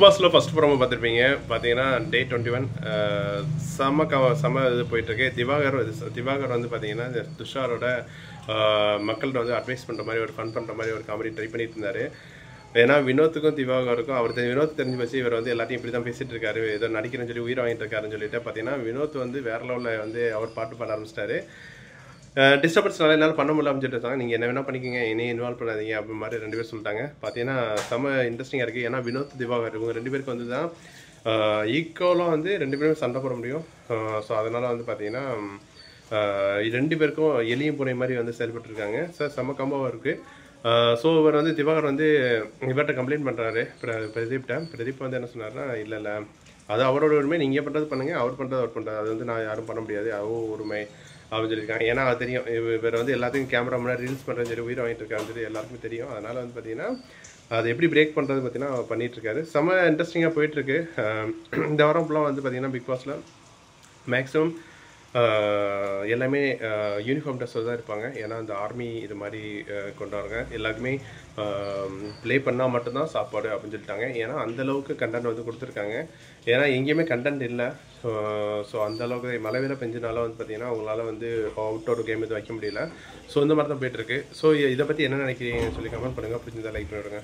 பாஸ்ல first promo பார்த்துருப்பீங்க. பார்த்தீங்கன்னா டே 21 செம இது போயிட்டுருக்கு. திவாகர் வந்து பார்த்தீங்கன்னா இந்த துஷாரோட மக்கள்கிட்ட வந்து அட்வைஸ் பண்ணுற மாதிரி ஒரு ஃபன் பண்ணுற மாதிரி ஒரு காமெடி ட்ரை பண்ணிட்டு இருந்தார். ஏன்னா வினோத்துக்கும் திவாகருக்கும் வினோத் தெரிஞ்சு வச்சு இவர் வந்து எல்லாத்தையும் இப்படி தான் பேசிட்டு இருக்காரு, ஏதோ நடிக்கிறேன்னு சொல்லி உயிர் வாங்கிட்டு இருக்காருன்னு சொல்லிட்டு பார்த்தீங்கன்னா வினோத் வந்து வேற லெவலில் வந்து அவர் பாட்டு பாட ஆரம்பிச்சிட்டாரு. டிஸ்டர்பன்ஸ்னால என்னால் பண்ண முடியல அப்படின்னு சொல்லிட்டு நீங்கள் என்ன வேணால் பண்ணிக்கோங்க, என்னையும் இன்வால்வ் பண்ணாதீங்க அப்படி மாதிரி 2 பேர் சொல்லிட்டாங்க. பார்த்தீங்கன்னா செம்ம இன்ட்ரெஸ்டிங்காக இருக்குது. ஏன்னா வினோத் திவாகர் இவங்க 2 பேருக்கு வந்து தான் ஈக்குவலாக வந்து 2 பேருமே சண்டை போட முடியும். ஸோ அதனால் வந்து பார்த்தீங்கன்னா 2 பேருக்கும் எலியும் பூனை மாதிரி வந்து செயல்பட்டுருக்காங்க. சார் செம்ம கம்பாவாக இருக்குது. ஸோ இவர் வந்து திவாகர் வந்து இவர்கிட்ட கம்ப்ளைண்ட் பண்ணுறாரு பிரதீப் வந்து என்ன சொன்னார்னா, இல்லை அது அவரோட உரிமை, நீங்கள் பண்ணுறது பண்ணுங்கள், அவர் பண்ணுறது அவர் பண்ணுறது, அது வந்து நான் யாரும் பண்ண முடியாது, அவன் உரிமை அப்படின்னு சொல்லியிருக்காங்க. ஏன்னா அது தெரியும், இவர் வந்து எல்லாத்தையும் கேமரா முன்னாடி ரீல்ஸ் பண்ணுறேன்னு சொல்லி உயிர் வாங்கிட்டு இருக்காருன்னு சொல்லி எல்லாருக்குமே தெரியும். அதனால் வந்து பார்த்தீங்கன்னா அது எப்படி பிரேக் பண்ணுறது பார்த்தீங்கன்னா பண்ணிகிட்ருக்காரு. செம்ம இன்ட்ரெஸ்டிங்காக போயிட்டுருக்கு. இந்த வாரம் ஃபுல்லாக வந்து பார்த்தீங்கன்னா பிக் பாஸில் மேக்ஸிமம் எல்லாமே யூனிஃபார்ம் ட்ரெஸ்ஸில் தான் இருப்பாங்க. ஏன்னா அந்த ஆர்மி இது மாதிரி கொண்டாடுறாங்க. எல்லாருக்குமே ப்ளே பண்ணால் மட்டும்தான் சாப்பாடு அப்படின்னு சொல்லிட்டாங்க. ஏன்னா அந்தளவுக்கு கண்டென்ட் வந்து கொடுத்துருக்காங்க. ஏன்னா எங்கேயுமே கண்டென்ட் இல்லை. ஸோ அந்தளவுக்கு மழை வேலை பெஞ்சனால வந்து பார்த்தீங்கன்னா அவங்களால வந்து அவுட்டோர் கேம் இது வைக்க முடியல. ஸோ இந்த மாதிரி தான் போயிட்டுருக்கு. ஸோ இதை பற்றி என்ன நினைக்கிறீங்கன்னு சொல்லி கமெண்ட் பண்ணுங்கள். பிடிச்சிருந்தா லைக் பண்ணிவிடுங்க.